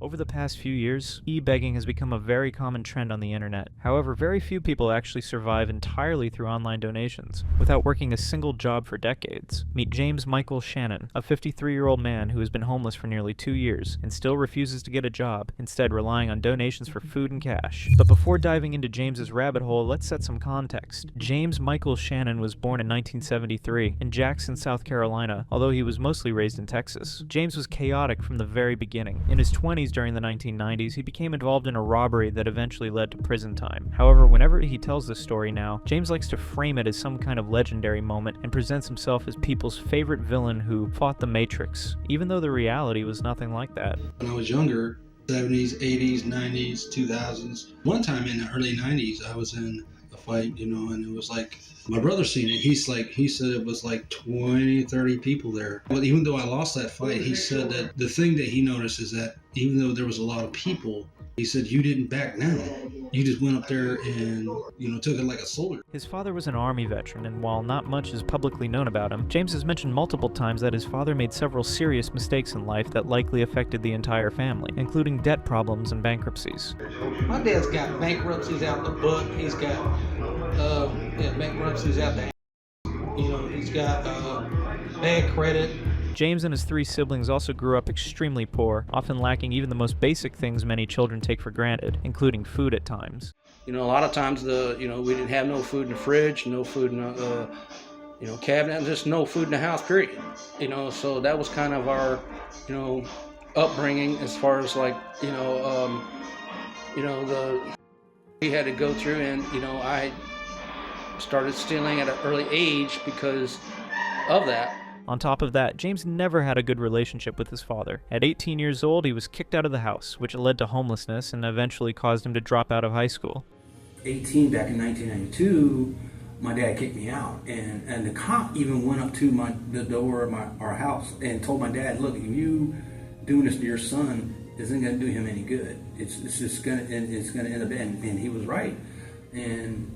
Over the past few years, e-begging has become a very common trend on the internet. However, very few people actually survive entirely through online donations, without working a single job for decades. Meet James Michael Shannon, a 53-year-old man who has been homeless for nearly 2 years, and still refuses to get a job, instead relying on donations for food and cash. But before diving into James's rabbit hole, let's set some context. James Michael Shannon was born in 1973 in Jackson, South Carolina, although he was mostly raised in Texas. James was chaotic from the very beginning. In his 20s during the 1990s, he became involved in a robbery that eventually led to prison time. However, whenever he tells this story now, James likes to frame it as some kind of legendary moment and presents himself as people's favorite villain who fought the Matrix, even though the reality was nothing like that. When I was younger, 70s, 80s, 90s, 2000s, one time in the early 90s, I was in a fight, and it was like, my brother seen it. He said it was like 20, 30 people there. But even though I lost that fight, he said that the thing that he noticed is that even though there was a lot of people, he said, you didn't back down. You just went up there and, took it like a soldier. His father was an Army veteran, and while not much is publicly known about him, James has mentioned multiple times that his father made several serious mistakes in life that likely affected the entire family, including debt problems and bankruptcies. My dad's got bankruptcies out the book. He's got bankruptcies out the he's got bad credit. James and his 3 siblings also grew up extremely poor, often lacking even the most basic things many children take for granted, including food at times. A lot of times we didn't have no food in the fridge, no food in the cabinet, just no food in the house, period. So that was kind of our upbringing as far as we had to go through, and I started stealing at an early age because of that. On top of that, James never had a good relationship with his father. At 18 years old, he was kicked out of the house, which led to homelessness and eventually caused him to drop out of high school. 18 back in 1992, my dad kicked me out, and the cop even went up to the door of our house and told my dad, look, if you doing this to your son isn't going to do him any good. It's just going to end up and he was right. And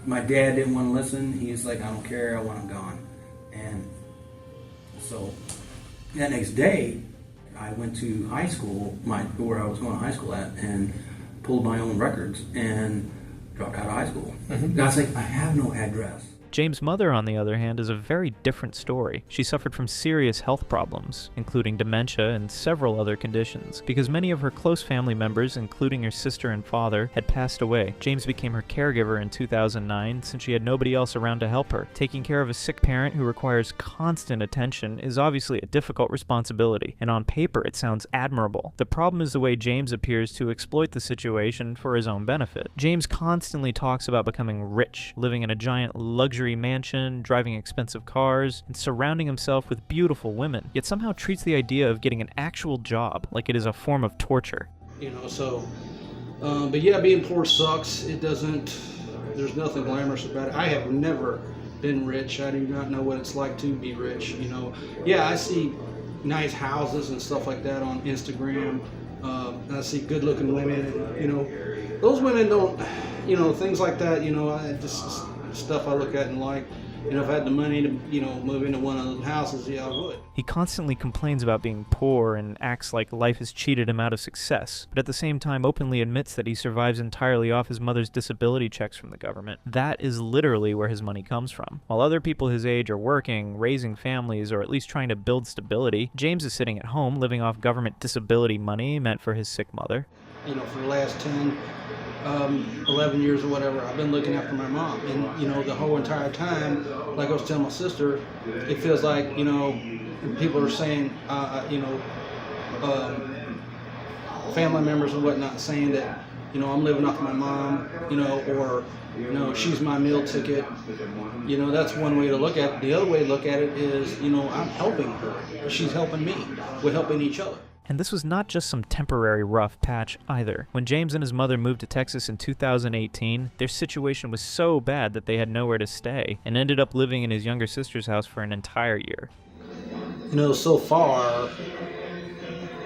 my dad didn't want to listen. He's like, I don't care, I want him gone. And so that next day, I went to high school, where I was going to high school at, and pulled my own records and dropped out of high school. Mm-hmm. I was like, I have no address. James' mother, on the other hand, is a very different story. She suffered from serious health problems, including dementia and several other conditions. Because many of her close family members, including her sister and father, had passed away, James became her caregiver in 2009 since she had nobody else around to help her. Taking care of a sick parent who requires constant attention is obviously a difficult responsibility, and on paper it sounds admirable. The problem is the way James appears to exploit the situation for his own benefit. James constantly talks about becoming rich, living in a giant luxury mansion, driving expensive cars, and surrounding himself with beautiful women, yet somehow treats the idea of getting an actual job like it is a form of torture. But yeah, being poor sucks. There's nothing glamorous about it. I have never been rich. I do not know what it's like to be rich. Yeah, I see nice houses and stuff like that on Instagram. I see good looking women, and those women don't, things like that, just stuff I look at and like. If I had the money to, move into one of those houses, yeah, I would. He constantly complains about being poor and acts like life has cheated him out of success, but at the same time openly admits that he survives entirely off his mother's disability checks from the government. That is literally where his money comes from. While other people his age are working, raising families, or at least trying to build stability, James is sitting at home living off government disability money meant for his sick mother. For the last 10, 11 years or whatever, I've been looking after my mom, and the whole entire time, like I was telling my sister, it feels like people are saying family members and whatnot saying that I'm living off my mom, or she's my meal ticket. That's one way to look at it. The other way to look at it is I'm helping her, she's helping me, we're helping each other. And this was not just some temporary rough patch either. When James and his mother moved to Texas in 2018, their situation was so bad that they had nowhere to stay, and ended up living in his younger sister's house for an entire year. So far,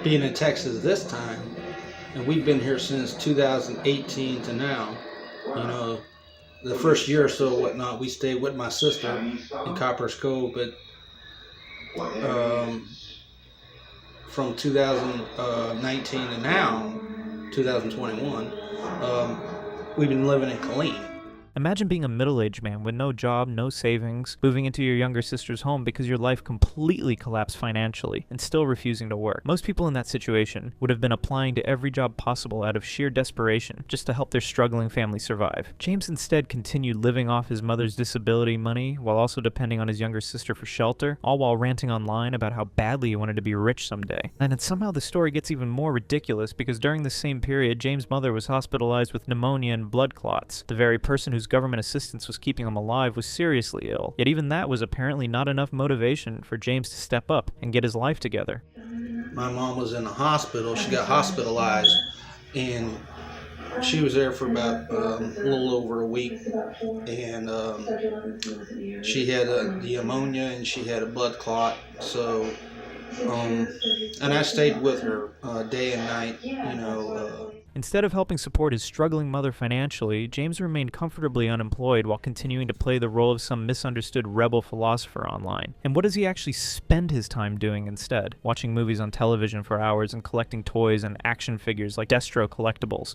being in Texas this time, and we've been here since 2018 to now, the first year or so, whatnot, we stayed with my sister in Copper's Cove, but from 2019 to now, 2021, we've been living in Killeen. Imagine being a middle-aged man with no job, no savings, moving into your younger sister's home because your life completely collapsed financially, and still refusing to work. Most people in that situation would have been applying to every job possible out of sheer desperation, just to help their struggling family survive. James instead continued living off his mother's disability money, while also depending on his younger sister for shelter, all while ranting online about how badly he wanted to be rich someday. And then somehow the story gets even more ridiculous, because during the same period, James' mother was hospitalized with pneumonia and blood clots. The very person whose government assistance was keeping him alive was seriously ill, yet even that was apparently not enough motivation for James to step up and get his life together. My mom was in the hospital. She got hospitalized, and she was there for about a little over a week, and she had the ammonia and she had a blood clot. So, and I stayed with her day and night, Instead of helping support his struggling mother financially, James remained comfortably unemployed while continuing to play the role of some misunderstood rebel philosopher online. And what does he actually spend his time doing instead? Watching movies on television for hours and collecting toys and action figures like Destro collectibles.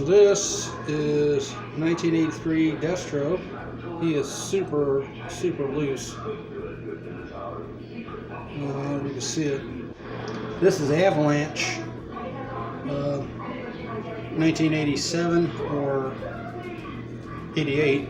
This is 1983 Destro. He is super, super loose. You can see it. This is Avalanche. 1987 or 88,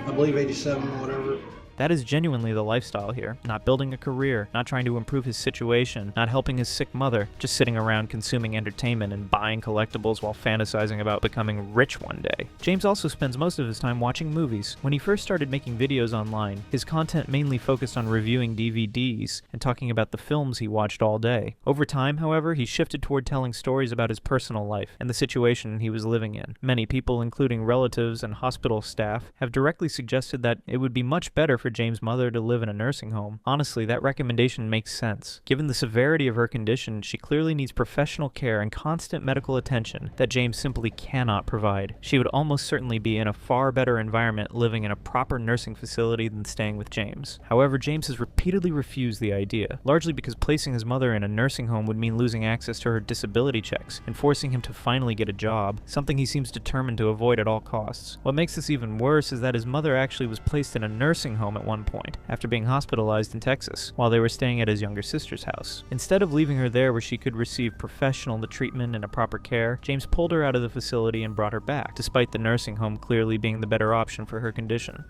I believe 87, whatever. That is genuinely the lifestyle here. Not building a career, not trying to improve his situation, not helping his sick mother, just sitting around consuming entertainment and buying collectibles while fantasizing about becoming rich one day. James also spends most of his time watching movies. When he first started making videos online, his content mainly focused on reviewing DVDs and talking about the films he watched all day. Over time, however, he shifted toward telling stories about his personal life and the situation he was living in. Many people, including relatives and hospital staff, have directly suggested that it would be much better for James' mother to live in a nursing home. Honestly, that recommendation makes sense. Given the severity of her condition, she clearly needs professional care and constant medical attention that James simply cannot provide. She would almost certainly be in a far better environment living in a proper nursing facility than staying with James. However, James has repeatedly refused the idea, largely because placing his mother in a nursing home would mean losing access to her disability checks and forcing him to finally get a job, something he seems determined to avoid at all costs. What makes this even worse is that his mother actually was placed in a nursing home at one point, after being hospitalized in Texas, while they were staying at his younger sister's house. Instead of leaving her there where she could receive professional treatment and a proper care, James pulled her out of the facility and brought her back, despite the nursing home clearly being the better option for her condition.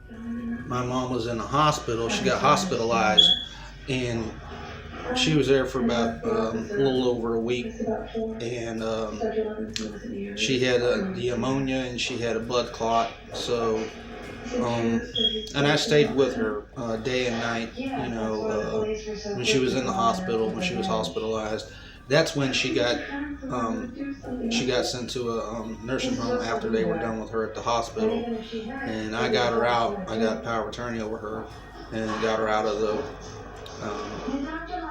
My mom was in the hospital. She got hospitalized, and she was there for about a little over a week, and she had the ammonia and she had a blood clot. So, and I stayed with her day and night, when she was in the hospital, when she was hospitalized. That's when she got sent to a nursing home after they were done with her at the hospital, and I got her out. I got power of attorney over her and got her out of the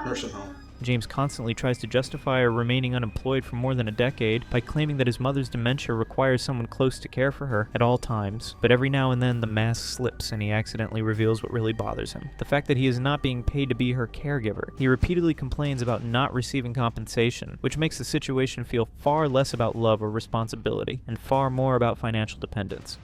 nursing home. James constantly tries to justify her remaining unemployed for more than a decade by claiming that his mother's dementia requires someone close to care for her at all times. But every now and then the mask slips and he accidentally reveals what really bothers him: the fact that he is not being paid to be her caregiver. He repeatedly complains about not receiving compensation, which makes the situation feel far less about love or responsibility and far more about financial dependence.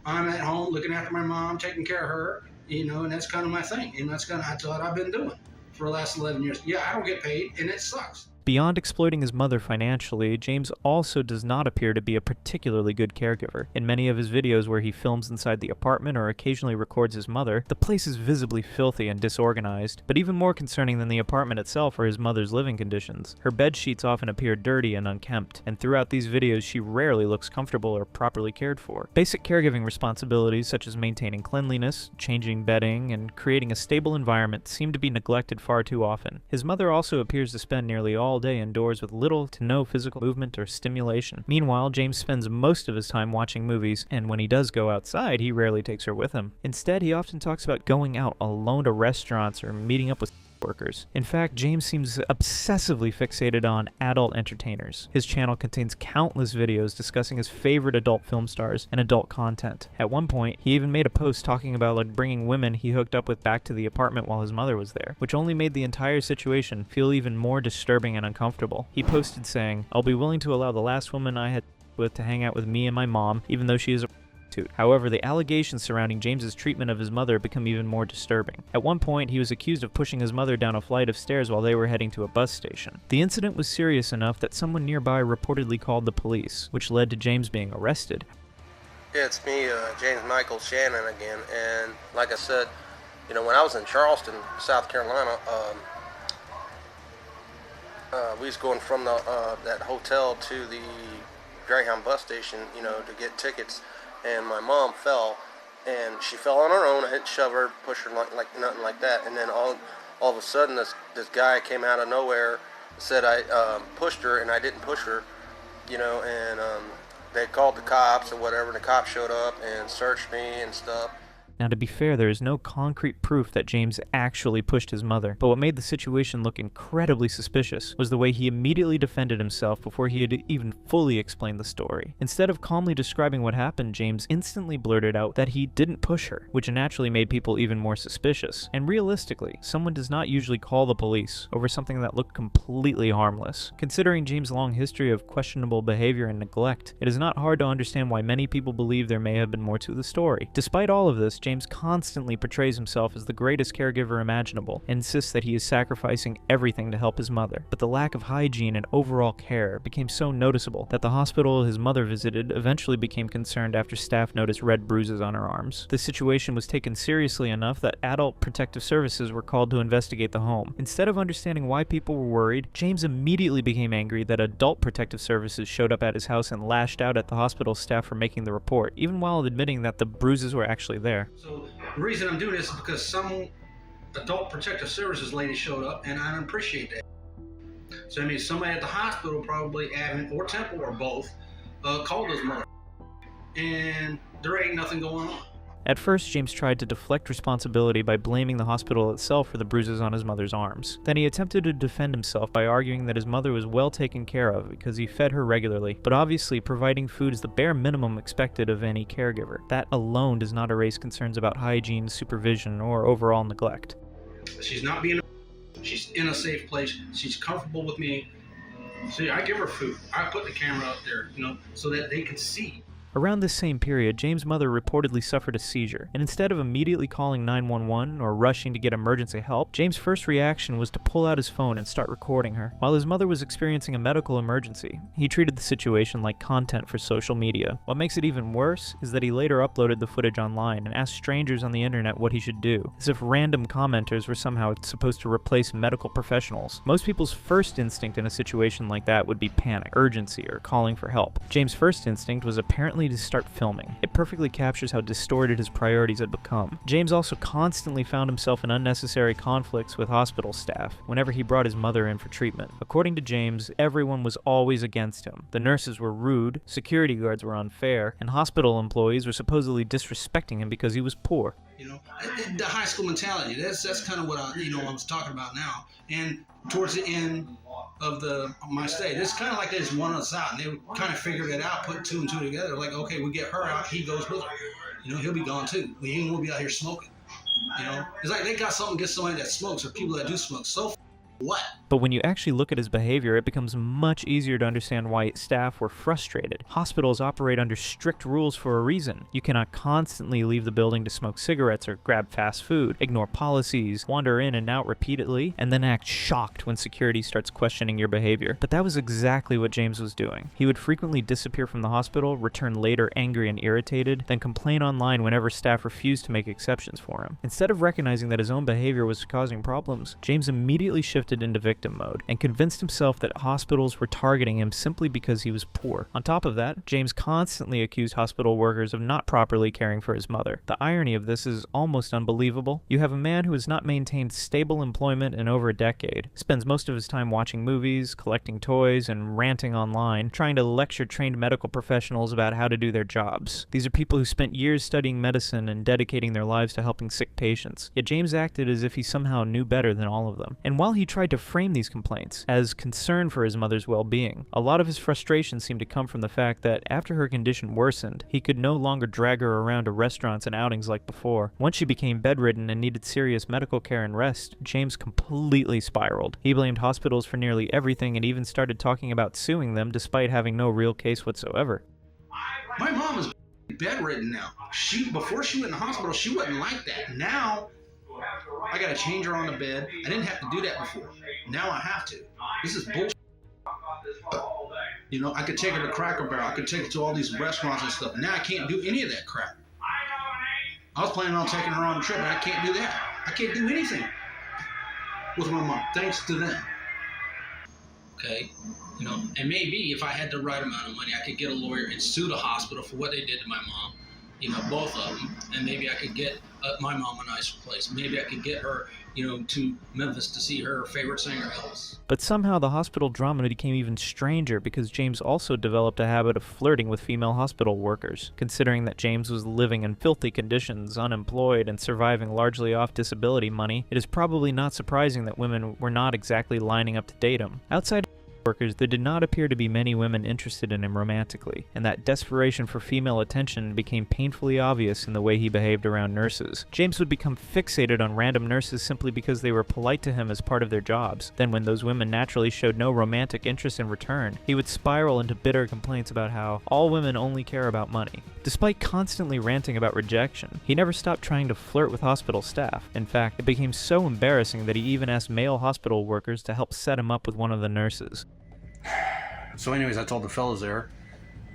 I'm at home looking after my mom, taking care of her, and that's kind of my thing, and that's what I've been doing for the last 11 years. Yeah, I don't get paid, and it sucks. Beyond exploiting his mother financially, James also does not appear to be a particularly good caregiver. In many of his videos where he films inside the apartment or occasionally records his mother, the place is visibly filthy and disorganized. But even more concerning than the apartment itself are his mother's living conditions. Her bed sheets often appear dirty and unkempt, and throughout these videos she rarely looks comfortable or properly cared for. Basic caregiving responsibilities such as maintaining cleanliness, changing bedding, and creating a stable environment seem to be neglected far too often. His mother also appears to spend nearly all day indoors with little to no physical movement or stimulation. Meanwhile, James spends most of his time watching movies, and when he does go outside, he rarely takes her with him. Instead, he often talks about going out alone to restaurants or meeting up with workers. In fact, James seems obsessively fixated on adult entertainers. His channel contains countless videos discussing his favorite adult film stars and adult content. At one point, he even made a post talking about bringing women he hooked up with back to the apartment while his mother was there, which only made the entire situation feel even more disturbing and uncomfortable. He posted saying, "I'll be willing to allow the last woman I had with to hang out with me and my mom, even though she is a prostitute." However, the allegations surrounding James's treatment of his mother become even more disturbing. At one point, he was accused of pushing his mother down a flight of stairs while they were heading to a bus station. The incident was serious enough that someone nearby reportedly called the police, which led to James being arrested. Yeah, it's me, James Michael Shannon again, and like I said, when I was in Charleston, South Carolina, we was going from that hotel to the Greyhound bus station, to get tickets, and my mom fell, and she fell on her own. I didn't shove her, push her, like nothing like that, and then all of a sudden, this guy came out of nowhere, said I pushed her, and I didn't push her, and they called the cops or whatever, and the cops showed up and searched me and stuff. Now, to be fair, there is no concrete proof that James actually pushed his mother, but what made the situation look incredibly suspicious was the way he immediately defended himself before he had even fully explained the story. Instead of calmly describing what happened, James instantly blurted out that he didn't push her, which naturally made people even more suspicious. And realistically, someone does not usually call the police over something that looked completely harmless. Considering James' long history of questionable behavior and neglect, it is not hard to understand why many people believe there may have been more to the story. Despite all of this, James constantly portrays himself as the greatest caregiver imaginable and insists that he is sacrificing everything to help his mother. But the lack of hygiene and overall care became so noticeable that the hospital his mother visited eventually became concerned after staff noticed red bruises on her arms. The situation was taken seriously enough that Adult Protective Services were called to investigate the home. Instead of understanding why people were worried, James immediately became angry that Adult Protective Services showed up at his house and lashed out at the hospital staff for making the report, even while admitting that the bruises were actually there. So the reason I'm doing this is because some Adult Protective Services lady showed up, and I appreciate that. So I mean, somebody at the hospital, probably Advent or Temple or both, called us mother, and there ain't nothing going on. At first, James tried to deflect responsibility by blaming the hospital itself for the bruises on his mother's arms. Then he attempted to defend himself by arguing that his mother was well taken care of because he fed her regularly, but obviously providing food is the bare minimum expected of any caregiver. That alone does not erase concerns about hygiene, supervision, or overall neglect. She's not being, she's in a safe place, she's comfortable with me. See, I give her food. I put the camera up there, so that they can see. Around this same period, James' mother reportedly suffered a seizure, and instead of immediately calling 911 or rushing to get emergency help, James' first reaction was to pull out his phone and start recording her. While his mother was experiencing a medical emergency, he treated the situation like content for social media. What makes it even worse is that he later uploaded the footage online and asked strangers on the internet what he should do, as if random commenters were somehow supposed to replace medical professionals. Most people's first instinct in a situation like that would be panic, urgency, or calling for help. James' first instinct was apparently to start filming. It perfectly captures how distorted his priorities had become. James also constantly found himself in unnecessary conflicts with hospital staff whenever he brought his mother in for treatment. According to James, everyone was always against him. The nurses were rude, security guards were unfair, and hospital employees were supposedly disrespecting him because he was poor. The high school mentality, that's kind of what I was talking about now. And towards the end of my stay, this kind of like this one us out, and they kind of figured it out, put two and two together, like, okay, we get her out, he goes with her. He'll be gone too. He ain't gonna be out here smoking. It's like they got something against somebody that smokes or people that do smoke. So what? But when you actually look at his behavior, it becomes much easier to understand why staff were frustrated. Hospitals operate under strict rules for a reason. You cannot constantly leave the building to smoke cigarettes or grab fast food, ignore policies, wander in and out repeatedly, and then act shocked when security starts questioning your behavior. But that was exactly what James was doing. He would frequently disappear from the hospital, return later angry and irritated, then complain online whenever staff refused to make exceptions for him. Instead of recognizing that his own behavior was causing problems, James immediately shifted drifted into victim mode and convinced himself that hospitals were targeting him simply because he was poor. On top of that, James constantly accused hospital workers of not properly caring for his mother. The irony of this is almost unbelievable. You have a man who has not maintained stable employment in over a decade, spends most of his time watching movies, collecting toys, and ranting online, trying to lecture trained medical professionals about how to do their jobs. These are people who spent years studying medicine and dedicating their lives to helping sick patients. Yet James acted as if he somehow knew better than all of them. And while he tried to frame these complaints as concern for his mother's well-being, a lot of his frustration seemed to come from the fact that after her condition worsened, he could no longer drag her around to restaurants and outings like before. Once she became bedridden and needed serious medical care and rest, James completely spiraled. He blamed hospitals for nearly everything and even started talking about suing them despite having no real case whatsoever. My mom is bedridden now. Before she went in the hospital, she wasn't like that. Now, I gotta change her on the bed. I didn't have to do that before. Now I have to. This is bullshit. You know, I could take her to Cracker Barrel. I could take her to all these restaurants and stuff. Now I can't do any of that crap. I was planning on taking her on a trip, and I can't do that. I can't do anything with my mom, thanks to them. Okay, you know, and maybe if I had the right amount of money, I could get a lawyer and sue the hospital for what they did to my mom. You know, both of them, and maybe I could get my mom a nicer place. Maybe I could get her, you know, to Memphis to see her favorite singer, Elvis. But somehow the hospital drama became even stranger because James also developed a habit of flirting with female hospital workers. Considering that James was living in filthy conditions, unemployed, and surviving largely off disability money, it is probably not surprising that women were not exactly lining up to date him. Outside workers, there did not appear to be many women interested in him romantically, and that desperation for female attention became painfully obvious in the way he behaved around nurses. James would become fixated on random nurses simply because they were polite to him as part of their jobs. Then when those women naturally showed no romantic interest in return, he would spiral into bitter complaints about how all women only care about money. Despite constantly ranting about rejection, he never stopped trying to flirt with hospital staff. In fact, it became so embarrassing that he even asked male hospital workers to help set him up with one of the nurses. So anyways, I told the fellas there,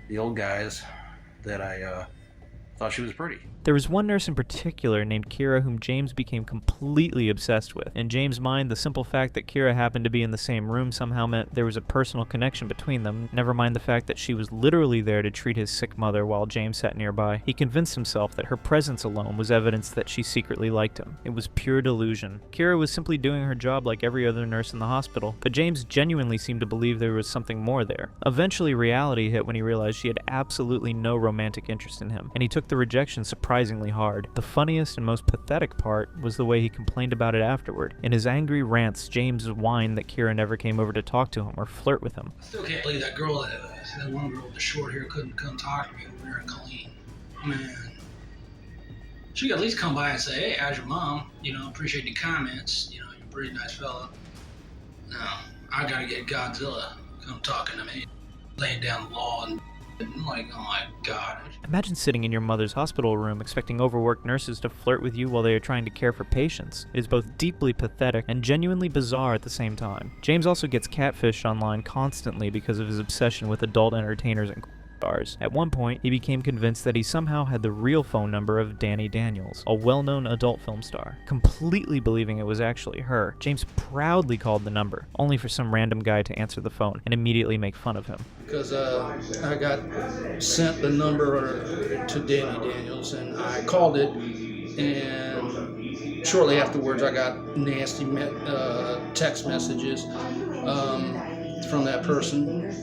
the old guys, that I thought she was pretty. There was one nurse in particular named Kira whom James became completely obsessed with. In James' mind, the simple fact that Kira happened to be in the same room somehow meant there was a personal connection between them, never mind the fact that she was literally there to treat his sick mother while James sat nearby. He convinced himself that her presence alone was evidence that she secretly liked him. It was pure delusion. Kira was simply doing her job like every other nurse in the hospital, but James genuinely seemed to believe there was something more there. Eventually, reality hit when he realized she had absolutely no romantic interest in him, and he took the rejection surprisingly hard. The funniest and most pathetic part was the way he complained about it afterward. In his angry rants, James whined that Kira never came over to talk to him or flirt with him. I still can't believe that girl, that one girl with the short hair couldn't come talk to me over there and clean. Man. She could at least come by and say, hey, how's your mom? You know, appreciate the comments. You know, you're a pretty nice fella. No, I gotta get Godzilla come talking to me, laying down the law and I'm like, oh my God. Imagine sitting in your mother's hospital room expecting overworked nurses to flirt with you while they are trying to care for patients. It is both deeply pathetic and genuinely bizarre at the same time. James also gets catfished online constantly because of his obsession with adult entertainers and stars. At one point, he became convinced that he somehow had the real phone number of Danny Daniels, a well-known adult film star. Completely believing it was actually her, James proudly called the number, only for some random guy to answer the phone and immediately make fun of him. Because I got sent the number to Danny Daniels, and I called it, and shortly afterwards I got nasty text messages from that person.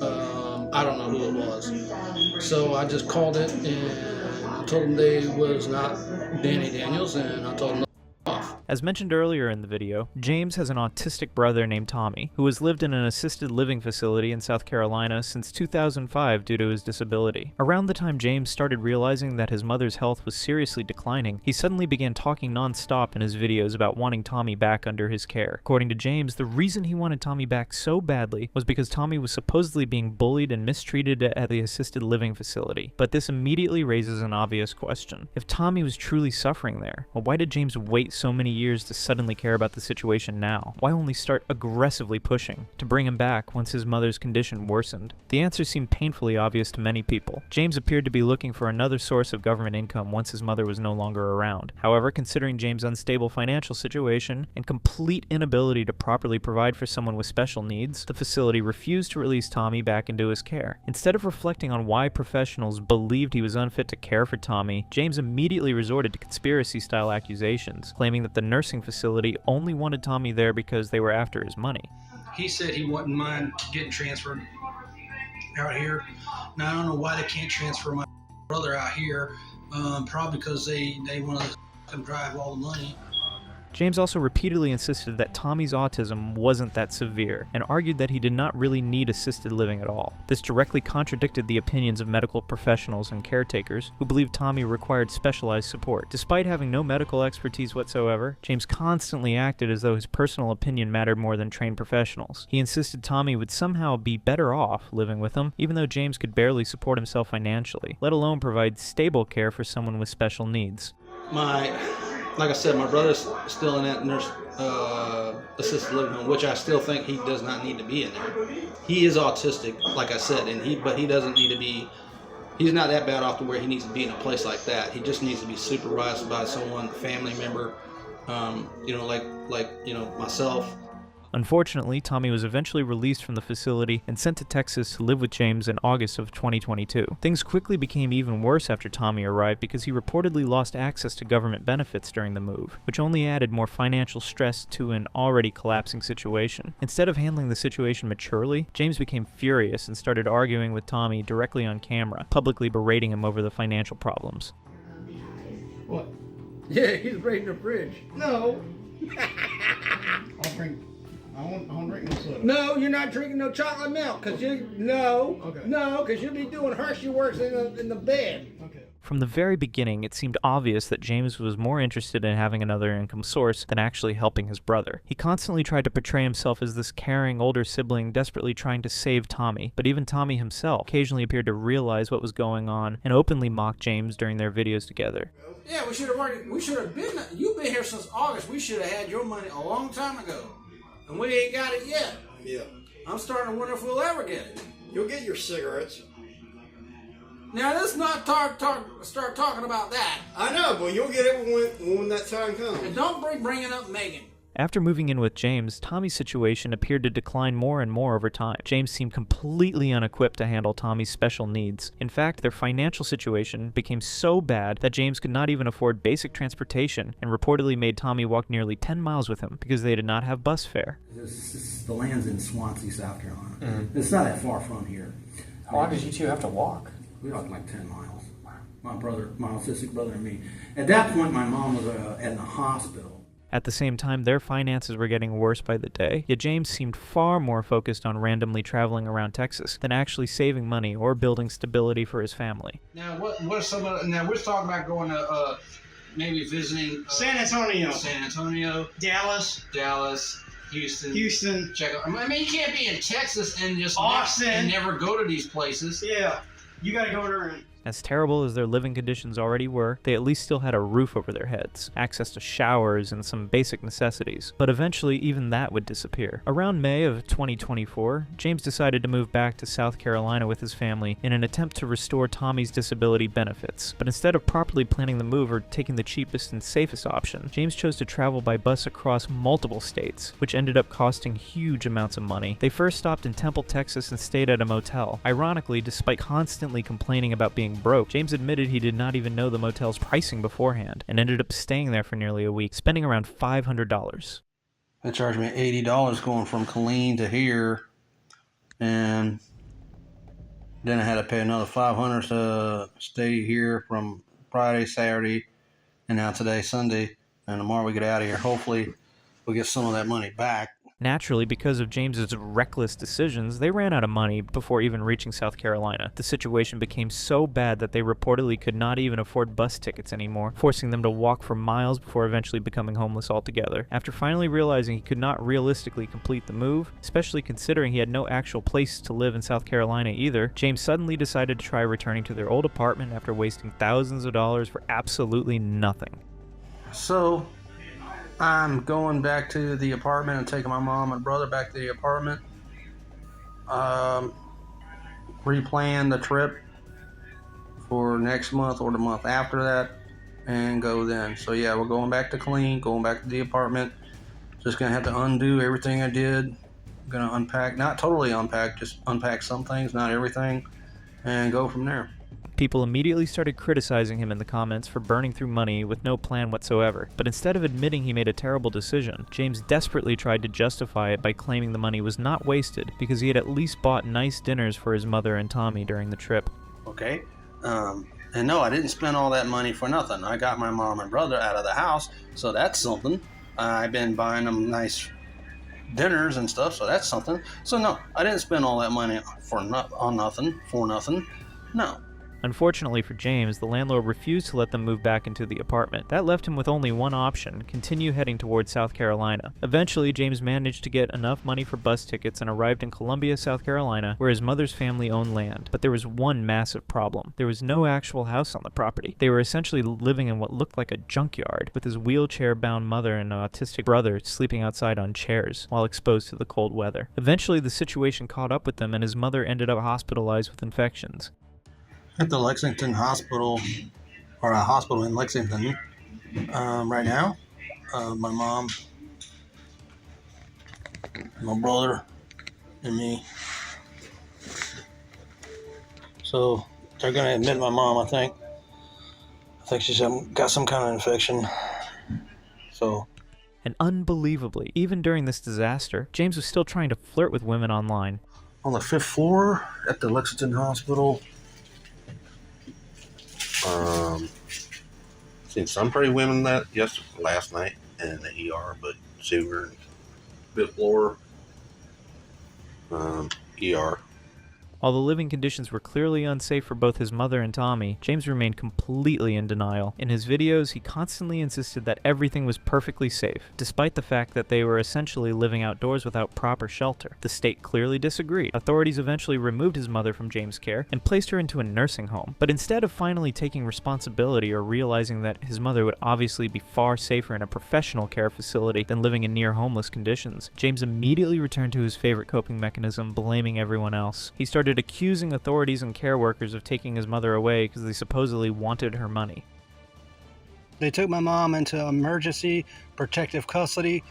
I don't know who it was. So I just called it, and I told them they was not Danny Daniels, and I told them off. As mentioned earlier in the video, James has an autistic brother named Tommy, who has lived in an assisted living facility in South Carolina since 2005 due to his disability. Around the time James started realizing that his mother's health was seriously declining, he suddenly began talking non-stop in his videos about wanting Tommy back under his care. According to James, the reason he wanted Tommy back so badly was because Tommy was supposedly being bullied and mistreated at the assisted living facility. But this immediately raises an obvious question. If Tommy was truly suffering there, well, why did James wait so many years to suddenly care about the situation now? Why only start aggressively pushing to bring him back once his mother's condition worsened? The answer seemed painfully obvious to many people. James appeared to be looking for another source of government income once his mother was no longer around. However, considering James' unstable financial situation and complete inability to properly provide for someone with special needs, the facility refused to release Tommy back into his care. Instead of reflecting on why professionals believed he was unfit to care for Tommy, James immediately resorted to conspiracy-style accusations, claiming that the nursing facility only wanted Tommy there because they were after his money. He said he wouldn't mind getting transferred out here. Now, I don't know why they can't transfer my brother out here. Probably because they want to drive all the money. James also repeatedly insisted that Tommy's autism wasn't that severe, and argued that he did not really need assisted living at all. This directly contradicted the opinions of medical professionals and caretakers, who believed Tommy required specialized support. Despite having no medical expertise whatsoever, James constantly acted as though his personal opinion mattered more than trained professionals. He insisted Tommy would somehow be better off living with him, even though James could barely support himself financially, let alone provide stable care for someone with special needs. Like I said, my brother's still in that nurse assisted living home, which I still think he does not need to be in there. He is autistic, like I said, but he doesn't need to be. He's not that bad off to where he needs to be in a place like that. He just needs to be supervised by someone, family member, like myself. Unfortunately, Tommy was eventually released from the facility and sent to Texas to live with James in August of 2022. Things quickly became even worse after Tommy arrived because he reportedly lost access to government benefits during the move, which only added more financial stress to an already collapsing situation. Instead of handling the situation maturely, James became furious and started arguing with Tommy directly on camera, publicly berating him over the financial problems. What? Yeah, he's breaking the fridge. No. I'll drink. I won't drink no soda. No, you're not drinking no chocolate milk, because you'll be doing Hershey works in the bed. Okay. From the very beginning, it seemed obvious that James was more interested in having another income source than actually helping his brother. He constantly tried to portray himself as this caring older sibling desperately trying to save Tommy, but even Tommy himself occasionally appeared to realize what was going on and openly mocked James during their videos together. Yeah, we should have been, you've been here since August. We should have had your money a long time ago. And we ain't got it yet. Yeah. I'm starting to wonder if we'll ever get it. You'll get your cigarettes. Now let's not start talking about that. I know, but you'll get it when that time comes. And don't be bringing up Megan. After moving in with James, Tommy's situation appeared to decline more and more over time. James seemed completely unequipped to handle Tommy's special needs. In fact, their financial situation became so bad that James could not even afford basic transportation and reportedly made Tommy walk nearly 10 miles with him because they did not have bus fare. The land's in Swansea, South Carolina. Mm-hmm. It's not that far from here. How long did you two have to walk? We walked like 10 miles. My autistic brother and me. At that point, my mom was in the hospital. At the same time, their finances were getting worse by the day, yet James seemed far more focused on randomly traveling around Texas than actually saving money or building stability for his family. Now, what are some of? Now we're talking about going to maybe visiting San Antonio, Dallas, Houston. Check out. I mean, you can't be in Texas and just Austin never go to these places. Yeah, you got to go to. As terrible as their living conditions already were, they at least still had a roof over their heads, access to showers, and some basic necessities. But eventually, even that would disappear. Around May of 2024, James decided to move back to South Carolina with his family in an attempt to restore Tommy's disability benefits. But instead of properly planning the move or taking the cheapest and safest option, James chose to travel by bus across multiple states, which ended up costing huge amounts of money. They first stopped in Temple, Texas, and stayed at a motel. Ironically, despite constantly complaining about being broke, James admitted he did not even know the motel's pricing beforehand and ended up staying there for nearly a week, spending around $500. They charged me $80 going from Killeen to here, and then I had to pay another $500 to stay here from Friday, Saturday, and now today, Sunday, and tomorrow we get out of here. Hopefully we'll get some of that money back. Naturally, because of James's reckless decisions, they ran out of money before even reaching South Carolina. The situation became so bad that they reportedly could not even afford bus tickets anymore, forcing them to walk for miles before eventually becoming homeless altogether. After finally realizing he could not realistically complete the move, especially considering he had no actual place to live in South Carolina either, James suddenly decided to try returning to their old apartment after wasting thousands of dollars for absolutely nothing. So, I'm going back to the apartment and taking my mom and brother back to the apartment. Replan the trip for next month or the month after that and go then. So yeah, we're going back to clean, going back to the apartment. Just gonna have to undo everything I did. I'm gonna unpack, not totally unpack, just unpack some things, not everything, and go from there. People immediately started criticizing him in the comments for burning through money with no plan whatsoever, but instead of admitting he made a terrible decision, James desperately tried to justify it by claiming the money was not wasted because he had at least bought nice dinners for his mother and Tommy during the trip. Okay, and no, I didn't spend all that money for nothing. I got my mom and brother out of the house, so that's something. I've been buying them nice dinners and stuff, so that's something. So no, I didn't spend all that money on nothing. No. Unfortunately for James, the landlord refused to let them move back into the apartment. That left him with only one option: continue heading towards South Carolina. Eventually, James managed to get enough money for bus tickets and arrived in Columbia, South Carolina, where his mother's family owned land. But there was one massive problem. There was no actual house on the property. They were essentially living in what looked like a junkyard, with his wheelchair-bound mother and an autistic brother sleeping outside on chairs while exposed to the cold weather. Eventually, the situation caught up with them, and his mother ended up hospitalized with infections. At the Lexington Hospital, or a hospital in Lexington, right now. My mom, my brother, and me. So they're going to admit my mom, I think. I think she's got some kind of infection. So. And unbelievably, even during this disaster, James was still trying to flirt with women online. On the 5th floor at the Lexington Hospital. Seen some pretty women last night in the ER, but Sugar, 5th floor, ER. While the living conditions were clearly unsafe for both his mother and Tommy, James remained completely in denial. In his videos, he constantly insisted that everything was perfectly safe, despite the fact that they were essentially living outdoors without proper shelter. The state clearly disagreed. Authorities eventually removed his mother from James' care and placed her into a nursing home. But instead of finally taking responsibility or realizing that his mother would obviously be far safer in a professional care facility than living in near-homeless conditions, James immediately returned to his favorite coping mechanism, blaming everyone else. He started accusing authorities and care workers of taking his mother away because they supposedly wanted her money. They took my mom into emergency protective custody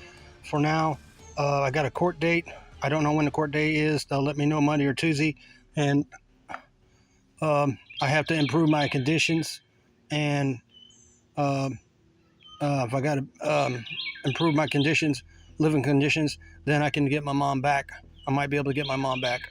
for now. I got a court date. I don't know when the court date is. They'll let me know Monday or Tuesday. And I have to improve my conditions. And if I got to improve my conditions, living conditions, then I can get my mom back. I might be able to get my mom back.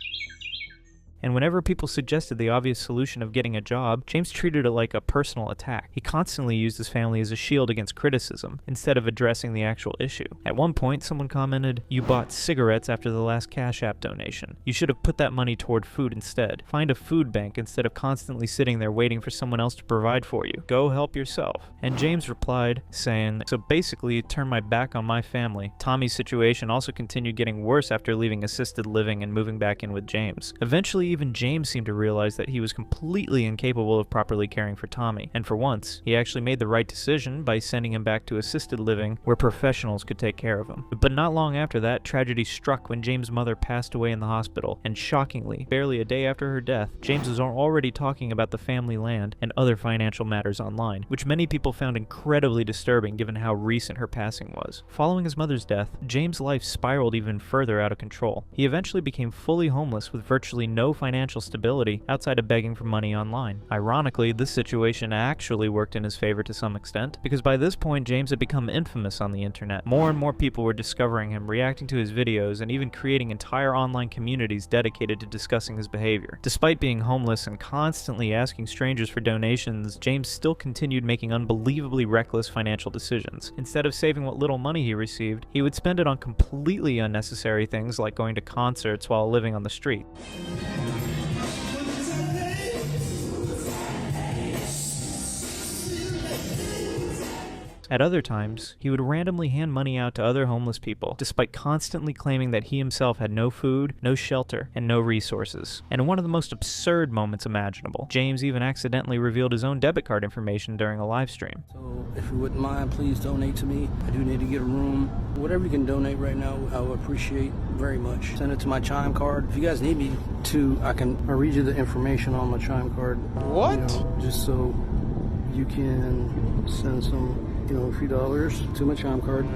And whenever people suggested the obvious solution of getting a job, James treated it like a personal attack. He constantly used his family as a shield against criticism, instead of addressing the actual issue. At one point, someone commented, "You bought cigarettes after the last Cash App donation. You should have put that money toward food instead. Find a food bank instead of constantly sitting there waiting for someone else to provide for you. Go help yourself." And James replied, saying, "So basically, it turned my back on my family." Tommy's situation also continued getting worse after leaving assisted living and moving back in with James. Eventually, even James seemed to realize that he was completely incapable of properly caring for Tommy, and for once, he actually made the right decision by sending him back to assisted living where professionals could take care of him. But not long after that, tragedy struck when James' mother passed away in the hospital, and shockingly, barely a day after her death, James was already talking about the family land and other financial matters online, which many people found incredibly disturbing given how recent her passing was. Following his mother's death, James' life spiraled even further out of control. He eventually became fully homeless with virtually no financial stability outside of begging for money online. Ironically, this situation actually worked in his favor to some extent, because by this point James had become infamous on the internet. More and more people were discovering him, reacting to his videos, and even creating entire online communities dedicated to discussing his behavior. Despite being homeless and constantly asking strangers for donations, James still continued making unbelievably reckless financial decisions. Instead of saving what little money he received, he would spend it on completely unnecessary things like going to concerts while living on the street. At other times, he would randomly hand money out to other homeless people, despite constantly claiming that he himself had no food, no shelter, and no resources. And in one of the most absurd moments imaginable, James even accidentally revealed his own debit card information during a live stream. So if you wouldn't mind, please donate to me. I do need to get a room. Whatever you can donate right now, I would appreciate very much. Send it to my Chime card. If you guys need me to, I'll read you the information on my Chime card. What? Just so you can send some, a few dollars to my Chime card.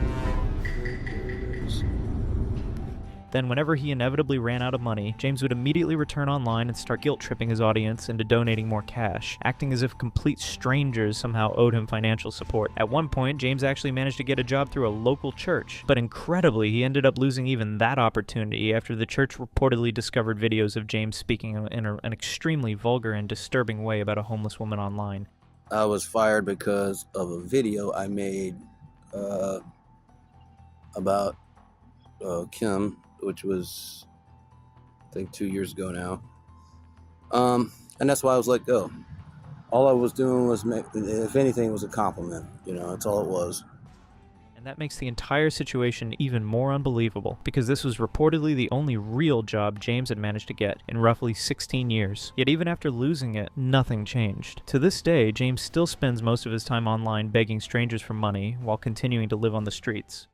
Then whenever he inevitably ran out of money, James would immediately return online and start guilt-tripping his audience into donating more cash, acting as if complete strangers somehow owed him financial support. At one point, James actually managed to get a job through a local church, but incredibly, he ended up losing even that opportunity after the church reportedly discovered videos of James speaking in an extremely vulgar and disturbing way about a homeless woman online. I was fired because of a video I made about Kim, which was, I think, 2 years ago now. And that's why I was let go. All I was doing was, if anything, was a compliment. That's all it was. And that makes the entire situation even more unbelievable, because this was reportedly the only real job James had managed to get in roughly 16 years. Yet even after losing it, nothing changed. To this day, James still spends most of his time online begging strangers for money while continuing to live on the streets.